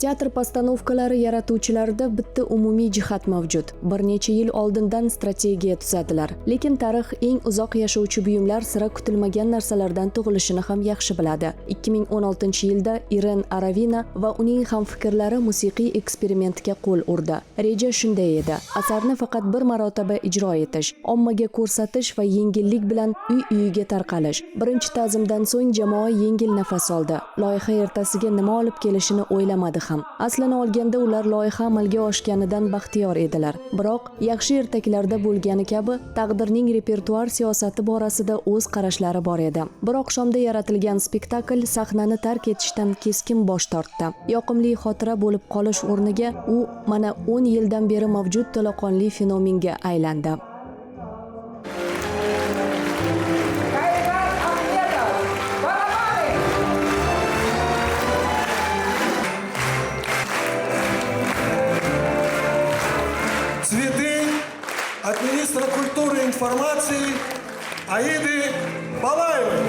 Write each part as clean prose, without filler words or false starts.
Teatr postanovkalari yaratuvchilarida bitta umumiy jihat mavjud. Bir necha yil oldindan strategiya tuzadilar. Lekin tarix eng uzoq yashovchi buyumlar sira kutilmagan narsalardan tug'ilishini ham yaxshi biladi. 2016-yilda Iren Aravina va uning hamfikrlari musiqiy eksperimentga qo'l urdi. Reja shunday edi: asarni faqat bir marotaba ijro etish, ommaga ko'rsatish va yengillik bilan uy-uyiga tarqalish. Birinchi ta'zimdan so'ng jamoa yengil nafas oldi. Loyiha ertasiga nima olib kelishini o'ylamadi ham. Aslini olganda ular loyiha amalga oshganidan baxtiyor edilar. Biroq yaxshi ertaklarda bo'lgani kabi taqdirning repertuar siyosati borasida o'z qarashlari bor edi. Bir oqshomda yaratilgan spektakl sahnani tark etishdan keskin bosh tortdi. Yoqimli xotira bo'lib qolish o'rniga u mana 10 yildan beri mavjud to'laqonli fenomenga aylandi. Цветы от министра культуры и информации Аиды Балаевой.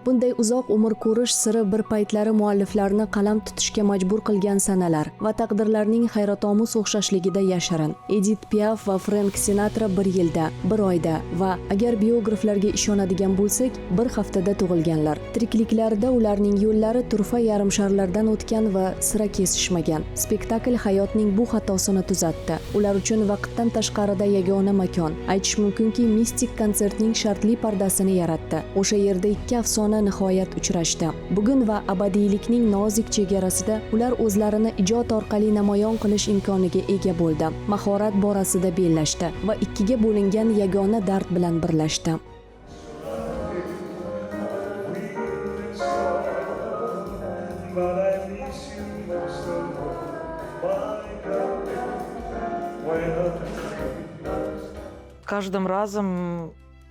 Bunday uzoq umr ko'rish siri bir paytlari mualliflarni qalam tutishga majbur qilgan sanalar va taqdirlarning hayratomuz o'xshashligida yashirin. Edith Piaf va Frank Sinatra bir yilda, bir oyda va agar biograflarga ishonadigan bo'lsak, bir haftada tug'ilganlar. Tirikliklarida ularning yo'llari turfa yarim sharlardan o'tgan va sira kesishmagan. Spektakl hayotning bu xatosini tuzatdi. Ular uchun vaqtdan tashqarida yagona makon. Aytish mumkinki, mistik konsertning shartli pardasini yaratdi. O'sha yerda ikki afsona nihoyat uchrashdi. Bugun va abadiylikning nozik chegarasida ular o'zlarini ijod orqali namoyon qilish imkoniga ega bo'ldi. Mahorat borasida bellashdi va ikkiga bo'lingan yagona dard bilan birlashdi. Каждым разом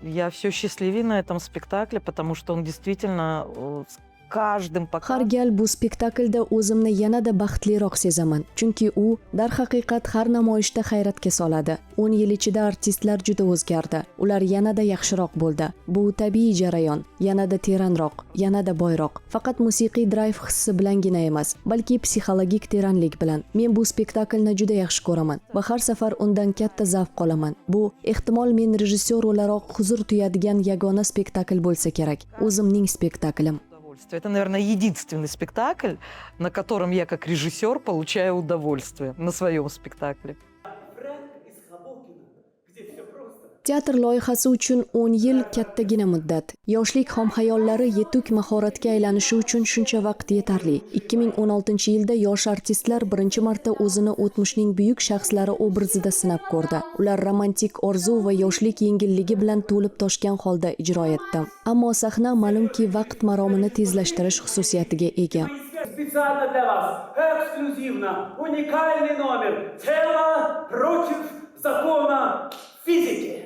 я все счастливее на этом спектакле, потому что он действительно с каждым Har показом... gal bu spektaklda o'zimni yanada baxtliroq sezaman, chunki u darhaqiqat har namoyishda hayratga soladi. 10 yil ichida artistlar juda o'zgardi. Ular yanada yaxshiroq bo'ldi. Bu tabiiy jarayon, yanada teranroq, yanada boyroq. Faqat musiqiy drayv hissi bilangina emas, balki psixologik teranlik bilan. Men bu spektaklni juda yaxshi ko'raman va har safar undan katta zavq olaman. Bu ehtimol men rejissyor o'laroq huzur tuyadigan yagona spektakl bo'lsa kerak. O'zimning spektaklim. Это, наверное, единственный спектакль, на котором я как режиссер получаю удовольствие на своем спектакле. Teatr loyihasi uchun 10 yil kattagina muddat. Yoshlik xomxayollari yetuk mahoratga aylanishi uchun shuncha vaqt yetarli. 2016-yilda yosh artistlar birinchi marta o'zini o'tmishning buyuk shaxslari obrazida sinab ko'rdi. Ular romantik orzu va yoshlik yengilligi bilan to'lib toshgan holda ijro etdi. Ammo sahna ma'lumki vaqt maromini tezlashtirish xususiyatiga ega. Специально для вас, эксклюзивно, уникальный номер «Тело против закона физики».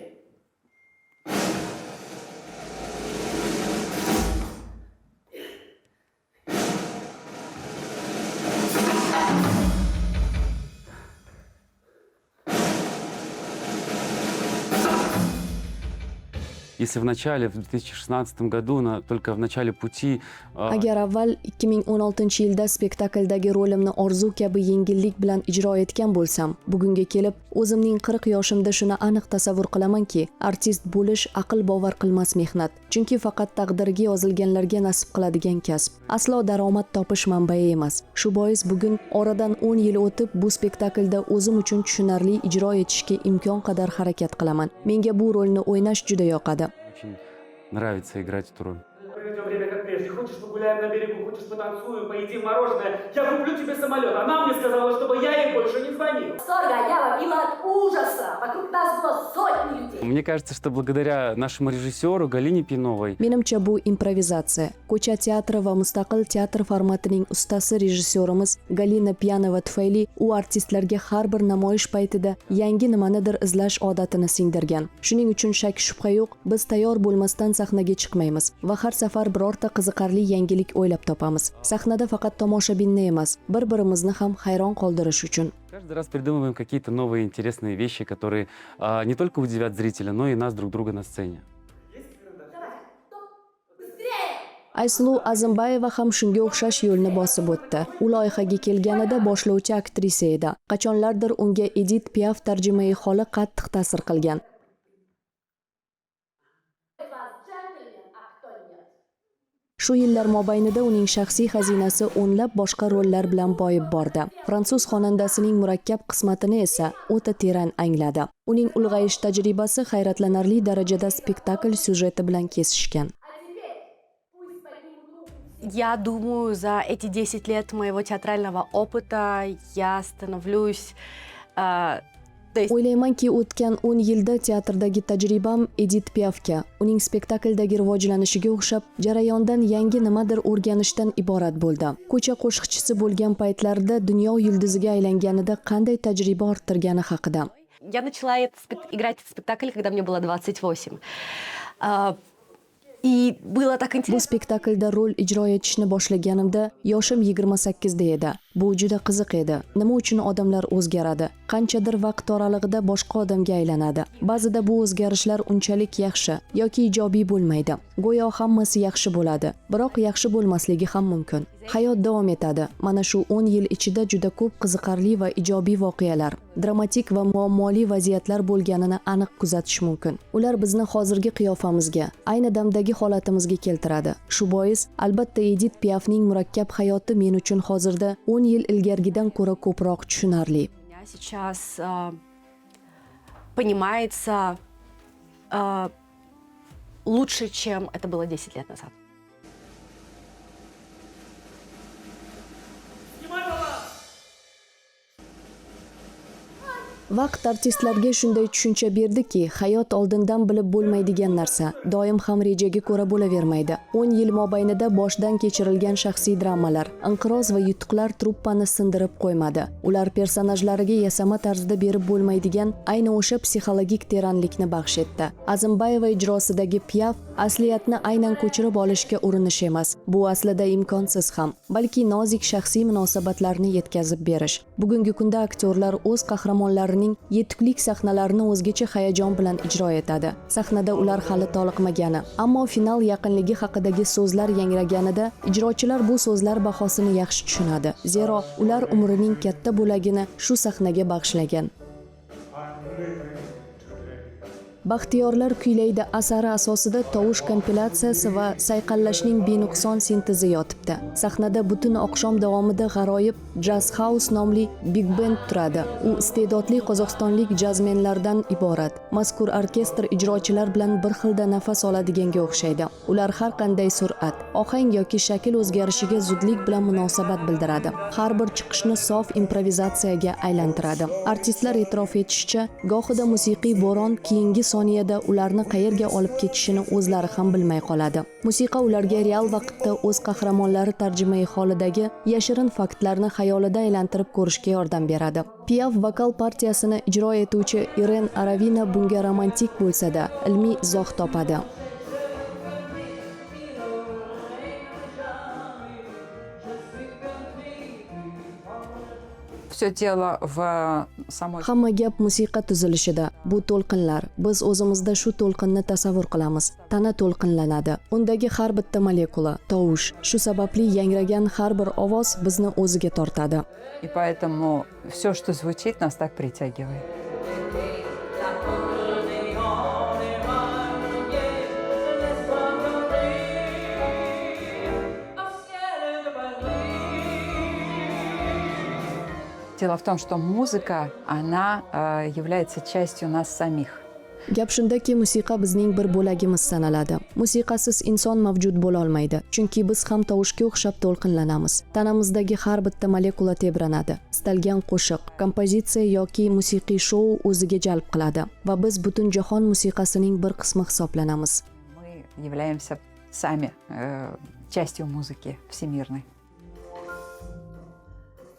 Если в начале, в 2016 году, только в начале пути... Agar avval 2016-yilda spektakldagi rolimni orzu kabi yengillik bilan ijro etgan bo'lsam, bugunga kelib o'zimning 40 yoshimda shuni aniq tasavvur qilamanki, artist bo'lish aql bovar qilmas mehnat. Chunki faqat taqdirga yozilganlarga nasib qiladigan kasb. Aslo daromad topish manbai emas. Shu bois bugun oradan 10 yil o'tib bu spektaklda o'zim uchun tushunarli ijro etishga imkon qadar harakat qilaman. Menga bu rolni o'ynash juda yoqadi. Очень нравится играть эту роль. Проведем время как прежде. Хочешь, погуляем на берегу, хочешь, потанцуем, поедим мороженое. Я куплю тебе самолет. Она мне сказала, чтобы я ей больше не звонил. Восторга я вопила от ужаса. Вокруг нас было сотни людей. Мне кажется, что благодаря нашему режиссеру Галине Пиновой Menimcha bu improvizatsiya. Ko'cha teatri va mustaqil teatr formatining ustasi rejissyorimiz Galina Piyanova tufayli u artistlarga har bir namoyish paytida yangi nimanidir izlash odatini singdirgan. Shuning uchun shak shubha yo'q, biz tayyor bo'lmasdan sahnaga chiqmaymiz va har safar birorta qiziqarli yangilik o'ylab topamiz. Sahnada faqat tomoshabinni emas, bir-birimizni ham hayron qoldirish uchun. каждый раз придумываем какие-то новые интересные вещи, которые не только удивят зрителя, но и нас друг друга на сцене. Давай, стоп, быстрее! Aysulu Azimbayeva ham shunga o'xshash yo'lni bosib o'tdi. U loyihaga kelganida boshlovchi aktrisa edi. Qachonlardir unga Edith Piaf tarjimai holi qattiq ta'sir qilgan. Shu yillar mobaynida uning shaxsiy xazinasi o'nlab boshqa rollar bilan boyib bordi. Fransuz xonandasining murakkab qismatini esa o'ta teran angladi. Uning ulg'ayish tajribasi hayratlanarli darajada spektakl syujeti bilan kesishgan. Я думаю, за эти 10 лет моего театрального опыта я становлюсь... O'ylaymanki, o'tgan 10 yilda teatrdagi tajribam Edith Piafga, uning spektakldagi rivojlanishiga o'xshab, jarayondan yangi nimadir o'rganishdan iborat bo'ldi. Ko'cha qo'shiqchisi bo'lgan paytlarida dunyo yulduziga aylanganida qanday tajriba orttirgani haqida. Я начала играть этот спектакль, когда мне было 28. И было так Bu интересно. spektaklda rol ijro etishni boshlaganimda yoshim 28 da edi. Bu juda qiziq edi. Nima uchun odamlar o'zgaradi? Qanchadir vaqt oralig'ida boshqa odamga aylanadi. Ba'zida bu o'zgarishlar unchalik yaxshi yoki ijobiy bo'lmaydi. Go'yo hammasi yaxshi bo'ladi, biroq yaxshi bo'lmasligi ham mumkin. Hayot davom etadi. Mana shu 10 yil ichida juda ko'p qiziqarli va ijobiy voqealar, dramatik va muammoli vaziyatlar bo'lganini aniq kuzatish mumkin. Ular bizni hozirgi qiyofamizga, ayni damdagi holatimizga keltiradi. Shu bois, albatta Edith Piafning murakkab hayoti men uchun hozirda 10 yil ilgarigidan ko'ra ko'proq tushunarli. Сейчас понимается лучше, чем это было 10 лет назад. Vaqt artistlarga shunday tushuncha berdiki, hayot oldindan bilib bo'lmaydigan narsa, doim ham rejaga ko'ra bo'lavermaydi. 10 yil mobaynida boshdan kechirilgan shaxsiy dramalar, inqiroz va yutuqlar truppani sindirib qo'ymadi. Ular personajlariga yasama tarzda berib bo'lmaydigan ayni o'sha psixologik teranlikni baxsh etdi. Azimbayeva ijrosidagi Piaf asliyatni aynan ko'chirib olishga urinish emas. Bu aslida imkonsiz ham, balki nozik shaxsiy munosabatlarni yetkazib berish. Bugungi kunda aktyorlar o'z qahramonlarining yetuklik sahnalarini o'zgacha hayajon bilan ijro etadi. Sahnada ular hali toliqmagani, ammo final yaqinligi haqidagi so'zlar yangraganida ijrochilar bu so'zlar bahosini yaxshi tushunadi. Zero ular umrining katta bo'lagini shu sahnaga bag'ishlagan. Baxtiyorlar kuylaydi asari asosida tovush kompilatsiyasi va sayqallashning benuqson sintezi yotibdi. Sahnada butun oqshom davomida g'aroyib Jazz House nomli Big Band turadi. U iste'dodli qozog'istonlik jazmenlardan iborat. Mazkur orkestr ijrochilar bilan bir xilda nafas oladiganga o'xshaydi. Ular har qanday sur'at, ohang yoki shakl o'zgarishiga zudlik bilan munosabat bildiradi. Har bir chiqishni sof improvizatsiyaga aylantiradi. Artistlar e'tirof etishicha, gohida musiqiy bo'ron keyingi soniyada ularni qayerga olib ketishini o'zlari ham bilmay qoladi. Musiqa ularga real vaqtda o'z qahramonlari tarjimai holidagi yashirin faktlarni xayolida aylantirib ko'rishga yordam beradi. Piaf vokal partiyasini ijro etuvchi Iren Aravina bunga romantik bo'lsa-da, ilmiy izoh topadi. Все дело в самой... Hamma gap musiqa tuzilishida. Bu to'lqinlar. Biz o'zimizda shu to'lqinni tasavvur qilamiz. Tana to'lqinlanadi. Undagi har bitta molekula, tovush. Shu sababli yangragan har bir ovoz bizni o'ziga tortadi. И поэтому все, что звучит, нас так притягивает. Дело в том, что музыка, она является частью нас самих. Gap shundaki, musiqa bizning bir bo'lagimiz sanaladi. Musiqasiz inson mavjud bo'la olmaydi, chunki biz ham tovushga o'xshab to'lqinlanamiz. Tanamizdagi har bitta molekula tebranadi. Istalgan qo'shiq, kompozitsiya yoki musiqiy shou o'ziga jalb qiladi va biz butun jahon musiqasining bir qismi hisoblanamiz. Мы являемся сами частью музыки всемирной.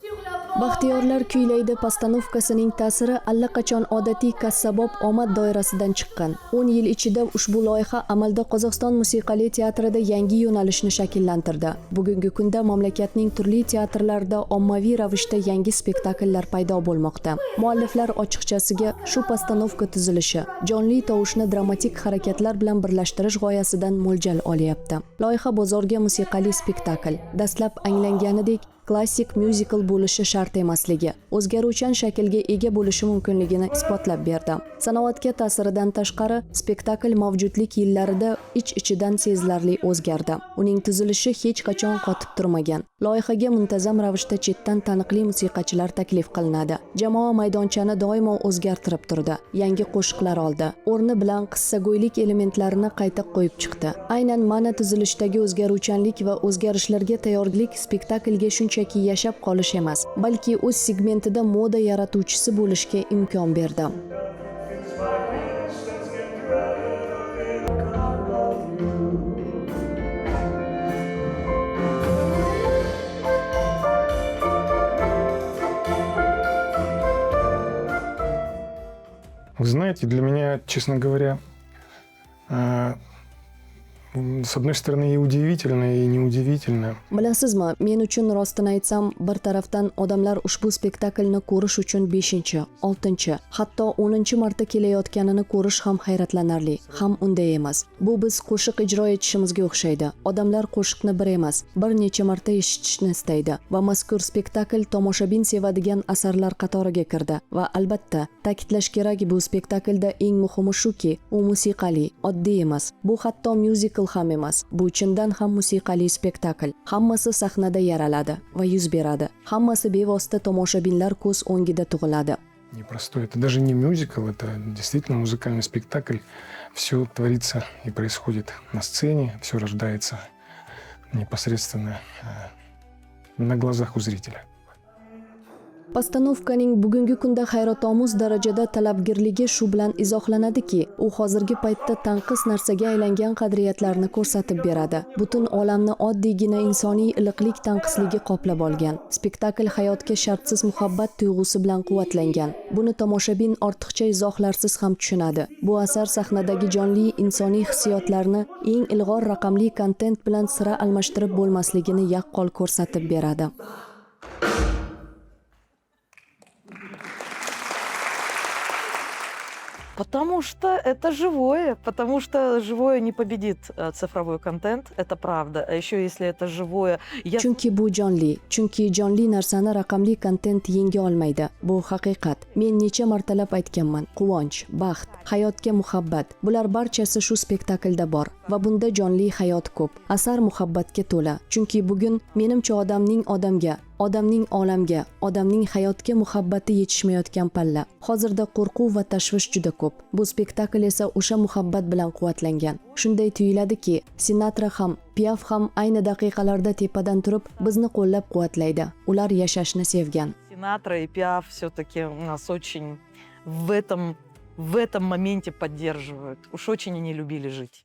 Sur la Baxtiyorlar kuylaydi postanovkasining ta'siri allaqachon odatiy kassabob omad doirasidan chiqqan. 10 yil ichida ushbu loyiha amalda Qozog'iston musiqali teatrida yangi yo'nalishni shakllantirdi. Bugungi kunda mamlakatning turli teatrlarida ommaviy ravishda yangi spektakllar paydo bo'lmoqda. Mualliflar ochiqchasiga shu postanovka tuzilishi jonli tovushni dramatik harakatlar bilan birlashtirish g'oyasidan mo'ljal olyapti. Loyiha bozorga musiqali spektakl, dastlab anglanganidek klassik myuzikl bo'lishi shart emasligi, o'zgaruvchan shaklga ega bo'lishi mumkinligini isbotlab berdi. Sanoatga ta'siridan tashqari, spektakl mavjudlik yillarida ich-ichidan sezilarli o'zgardi. Uning tuzilishi hech qachon qotib turmagan. Loyihaga muntazam ravishda chetdan taniqli musiqachilar taklif qilinadi. Jamoa maydonchani doimo o'zgartirib turdi. Yangi qo'shiqlar oldi. O'rni bilan qissago'ylik elementlarini qayta qo'yib chiqdi. Aynan mana tuzilishdagi o'zgaruvchanlik va o'zgarishlarga tayyorgarlik spektaklga shunchaki yashab qolish emas, balki o'z segmentida moda yaratuvchisi bo'lishga imkon berdi. Вы знаете, для меня, честно говоря, с одной стороны и удивительно, и неудивительно. Bilasizmi, men uchun rostini aytsam, bir tarafdan odamlar ushbu spektaklni ko'rish uchun 5-chi, 6-chi, hatto 10-chi marta kelayotganini ko'rish ham hayratlanarli, ham unday emas. Bu biz qo'shiq ijro etishimizga o'xshaydi. Odamlar qo'shiqni bir emas, bir necha marta eshitishni istaydi va mazkur spektakl tomoshabin sevadigan asarlar qatoriga kirdi va albatta, ta'kidlash kerak, bu spektaklda eng muhimi shuki, u musiqali, oddiy emas. Bu hatto myuzikl ham emas. Bu chindan ham musiqali spektakl. Hammasi sahnada yaraladi va yuz beradi. Hammasi bevosita tomoshabinlar ko'z o'ngida tug'iladi. Непростой. Это даже не мюзикл, это действительно музыкальный спектакль. Все творится и происходит на сцене, все рождается непосредственно на глазах у зрителя. Postanovkaning bugungi kunda hayratomuz darajada talabgirligi shu bilan izohlanadiki, u hozirgi paytda tanqis narsaga aylangan qadriyatlarni ko'rsatib beradi. Butun olamni oddiygina insoniy iliqlik tanqisligi qoplab olgan. Spektakl hayotga shartsiz muhabbat tuyg'usi bilan quvvatlangan. Buni tomoshabin ortiqcha izohlarsiz ham tushunadi. Bu asar sahnadagi jonli insoniy hissiyotlarni eng ilg'or raqamli kontent bilan sira almashtirib bo'lmasligini yaqqol ko'rsatib beradi. Потому что это живое, потому что живое не победит цифровой контент, это правда. А еще если это живое... Chunki bu jonli, chunki jonli narsani raqamli kontent yenga olmaydi. Bu haqiqat. Men necha martalab aytganman. Quvonch, baxt, hayotga muhabbat. Bular barchasi shu spektaklda bor va bunda jonli hayot ko'p. Asar muhabbatga to'la. Chunki bugun menimcha odamning odamga, odamning olamga, odamning hayotga muhabbati yetishmayotgan palla. Hozirda qo'rquv va tashvish juda ko'p. Bu spektakl esa o'sha muhabbat bilan quvvatlangan. Shunday tuyuladiki, Sinatra ham, Piaf ham ayni daqiqalarda tepadan turib bizni qo'llab-quvvatlaydi. Ular yashashni sevgan. Sinatra и Piaf все-таки нас очень в этом моменте поддерживают. Уж очень они любили жить.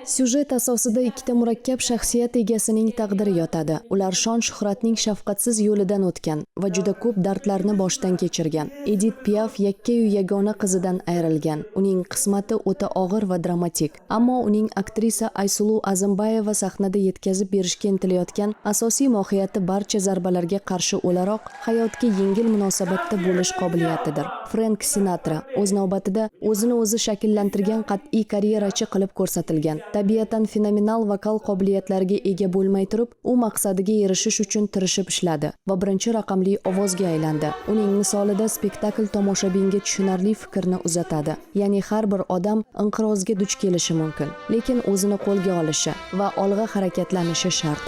Syujet asosida ikkita murakkab shaxsiyat egasining taqdiri yotadi. Ular shon-shuhratning shafqatsiz yo'lidan o'tgan va juda ko'p dardlarni boshdan kechirgan. Edith Piaf yakka-yu yagona qizidan ayrilgan. Uning qismati o'ta og'ir va dramatik. Ammo uning aktrisa Aysulu Azimbayeva sahnada yetkazib berishga intilayotgan asosiy mohiyati barcha zarbalarga qarshi o'laroq hayotga yengil munosabatda bo'lish qobiliyatidir. Frank Sinatra o'z navbatida o'zini o'zi shakllantirgan qat'iy karyerachi qilib ko'rsatilgan. Tabiatan fenomenal vokal qobiliyatlariga ega bo'lmay turib, u maqsadiga erishish uchun tirishib ishladi va birinchi raqamli ovozga aylandi. Uning misolida spektakl tomoshabinga tushunarli fikrni uzatadi. Ya'ni har bir odam inqirozga duch kelishi mumkin, lekin o'zini qo'lga olishi va olg'a harakatlanishi shart.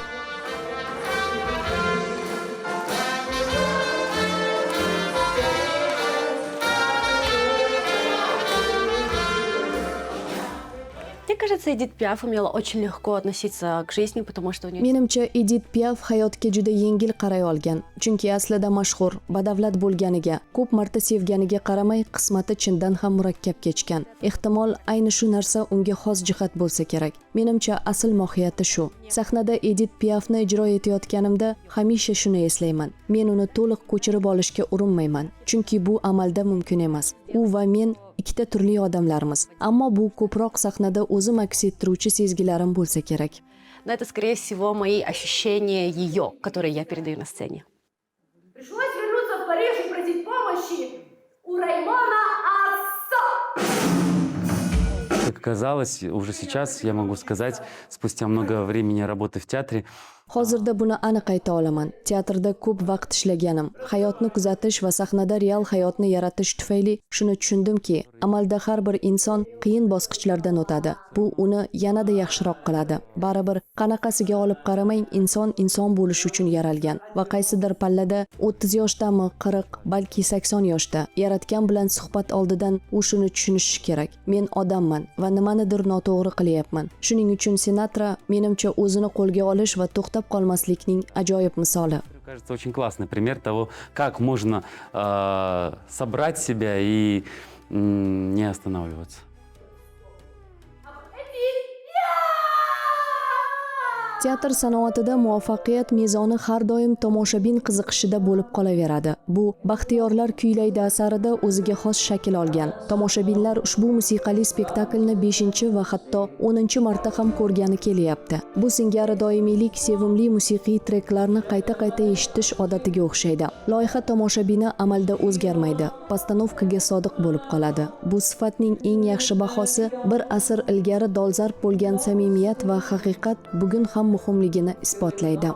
Мне кажется, кажется, Эдит Пиаф умела очень легко относиться к жизни, потому что у нее... Menimcha Edith Piaf hayotga juda yengil qaray olgan. Chunki aslida mashhur, badavlat bo'lganiga, ko'p marta sevganiga qaramay, qismati chindan ham murakkab kechgan. Ehtimol ayni shu narsa unga xos jihat bo'lsa kerak. Menimcha asl mohiyati shu. Sahnada Edith Piafni ijro etayotganimda hamisha shuni eslayman. Men uni to'liq ko'chirib olishga urinmayman, chunki bu amalda mumkin emas. U va men ikkita turli odamlarmiz. Ammo bu ko'proq sahnada o'zim aks ettiruvchi sezgilarim bo'lsa kerak. Но это, скорее всего, мои ощущения ее, которые я передаю на сцене. Пришлось вернуться в Париж и просить помощи у Раймона отца. Как оказалось, уже сейчас я могу сказать, спустя много времени работы в театре, Hozirda buni aniq ayta olaman. Teatrda ko'p vaqt ishlaganim, hayotni kuzatish va sahnada real hayotni yaratish tufayli shuni tushundimki, amalda har bir inson qiyin bosqichlardan o'tadi. Bu uni yanada yaxshiroq qiladi. Baribir qanaqasiga olib qaramang, inson bo'lish uchun yaralgan va qaysidir pallada 30 yoshdami, 40, balki 80 yoshda yaratgan bilan suhbat oldidan u shuni tushunishi kerak. Men odamman va nimanidir noto'g'ri qilyapman. Shuning uchun Sinatra menimcha o'zini qo'lga olish va to'xtab qolmaslikning ajoyib misoli. кажется, очень классный пример того, как можно собрать себя и не останавливаться. Teatr sanoatida muvaffaqiyat mezoni har doim tomoshabin qiziqishida bo'lib qolaveradi. Bu Baxtiyorlar kuylaydi asarida o'ziga xos shakl olgan. Tomoshabinlar ushbu musiqali spektaklni 5 va hatto 10 marta ham ko'rgani kelyapti. Bu singari doimiylik sevimli musiqiy treklarni qayta-qayta eshitish odatiga o'xshaydi. Loyiha tomoshabini amalda o'zgarmaydi, postanovkaga sodiq bo'lib qoladi. Bu sifatning eng yaxshi bahosi bir asr ilgari dolzarb bo'lgan samimiyat va haqiqat bugun ham muhimligini isbotlaydi.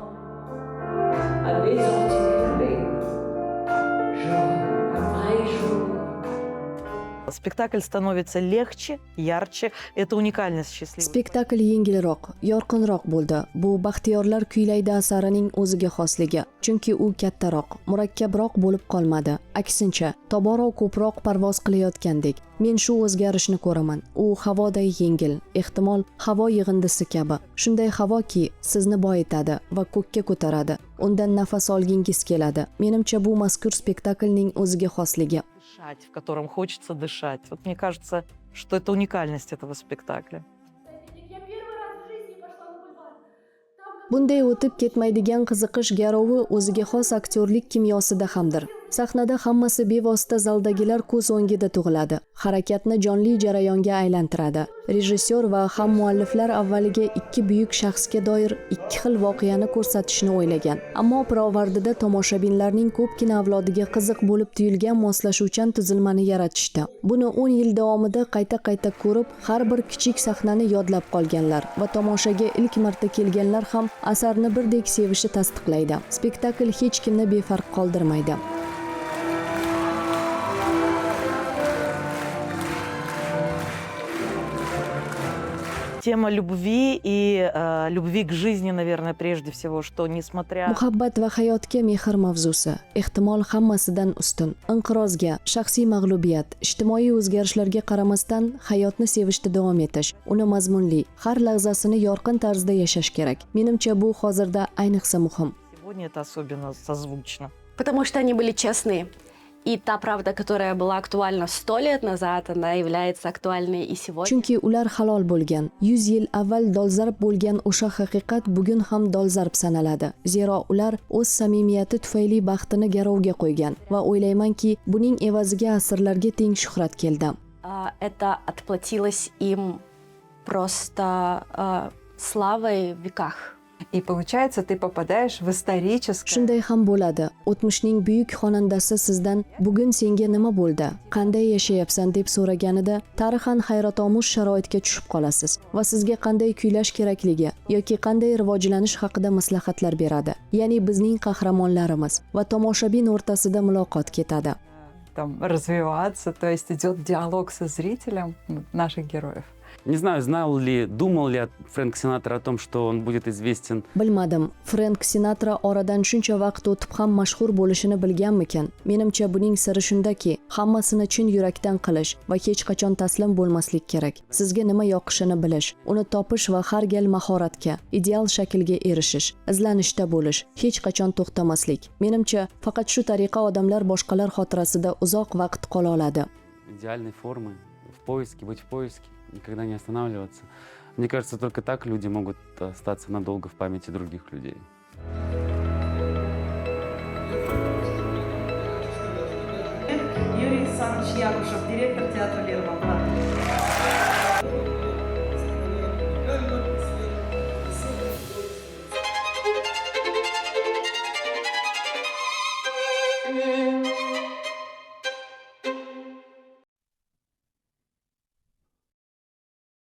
Спектакль становится легче, ярче. Это уникальность счастливой. Spektakl yengilroq, yorqinroq bo'ldi. Bu Baxtiyorlar kuylaydi asarining o'ziga xosligi. Chunki u kattaroq, murakkabroq bo'lib qolmadi. Aksincha, tobora ko'proq parvoz qilayotgandek. Men shu o'zgarishni ko'raman. U havoday yengil, ehtimol havo yig'indisi kabi. Shunday havoki sizni boyitadi va ko'kka ko'taradi. Undan nafas olgingiz keladi. Menimcha bu mazkur spektaklning o'ziga xosligi. Дышать, в котором хочется дышать. Вот мне кажется, что это уникальность этого спектакля. Я первый раз в жизни пошла на бульвар. Bunday o'tib ketmaydigan qiziqish garovi o'ziga xos aktyorlik kimyosida hamdir. Sahnada hammasi bevosita zaldagilar ko'z o'ngida tug'iladi. Harakatni jonli jarayonga aylantiradi. Rejissyor va ham mualliflar avvaliga ikki buyuk shaxsga doir ikki xil voqeani ko'rsatishni o'ylagan. Ammo pirovardida tomoshabinlarning ko'pgina avlodiga qiziq bo'lib tuyulgan moslashuvchan tuzilmani yaratishdi. Buni 10 yil davomida qayta-qayta ko'rib, har bir kichik sahnani yodlab qolganlar va tomoshaga ilk marta kelganlar ham asarni birdek sevishi tasdiqlaydi. Spektakl hech kimni befarq qoldirmaydi. Тема любви и любви к жизни, наверное, прежде всего, что несмотря... Muhabbat va hayotga mehr mavzusi, ehtimol hammasidan ustun. Inqirozga, shaxsiy mag'lubiyat, ijtimoiy o'zgarishlarga qaramasdan hayotni sevishda davom etish, uni mazmunli, har lahzasini yorqin tarzda yashash kerak. Menimcha bu hozirda ayniqsa muhim. Сегодня это особенно созвучно. Потому что они были честные. И та правда, которая была актуальна 100 лет назад, она является актуальной и сегодня. Chunki ular halol bo'lgan. 100 yil avval dolzarb bo'lgan o'sha haqiqat bugun ham dolzarb sanaladi. Zero ular o'z samimiyati tufayli baxtini garovga qo'ygan va o'ylaymanki, buning evaziga asrlarga teng shuhrat keldi. Это отплатилось им просто славой в веках. И получается, ты попадаешь в историческое... Shunday ham bo'ladi. O'tmishning buyuk xonandasi sizdan bugun senga nima bo'ldi, qanday yashayapsan deb so'raganida tarixan hayratomuz sharoitga tushib qolasiz va sizga qanday kuylash kerakligi yoki qanday rivojlanish haqida maslahatlar beradi. Ya'ni bizning qahramonlarimiz va tomoshabin o'rtasida muloqot ketadi. Там развиваться, то есть идет диалог со зрителем наших героев. Не знаю, знал ли, думал ли Фрэнк Синатра о том, что он будет известен. Bilmadim, Frenk Sinatra oradan shuncha vaqt o'tib ham mashhur bo'lishini bilganmikan? Menimcha buning siri shundaki, hammasini chin yurakdan qilish va hech qachon taslim bo'lmaslik kerak. Sizga nima yoqishini bilish, uni topish va har gal mahoratga, ideal shaklga erishish, izlanishda bo'lish, hech qachon to'xtamaslik. Menimcha, faqat shu tariqa odamlar boshqalar xotirasida uzoq vaqt qola oladi. Идеальной формы, в поиске, быть в поиске, никогда не останавливаться. Мне кажется, только так люди могут остаться надолго в памяти других людей. Юрий Александрович Якушев, директор театра Лермонтова.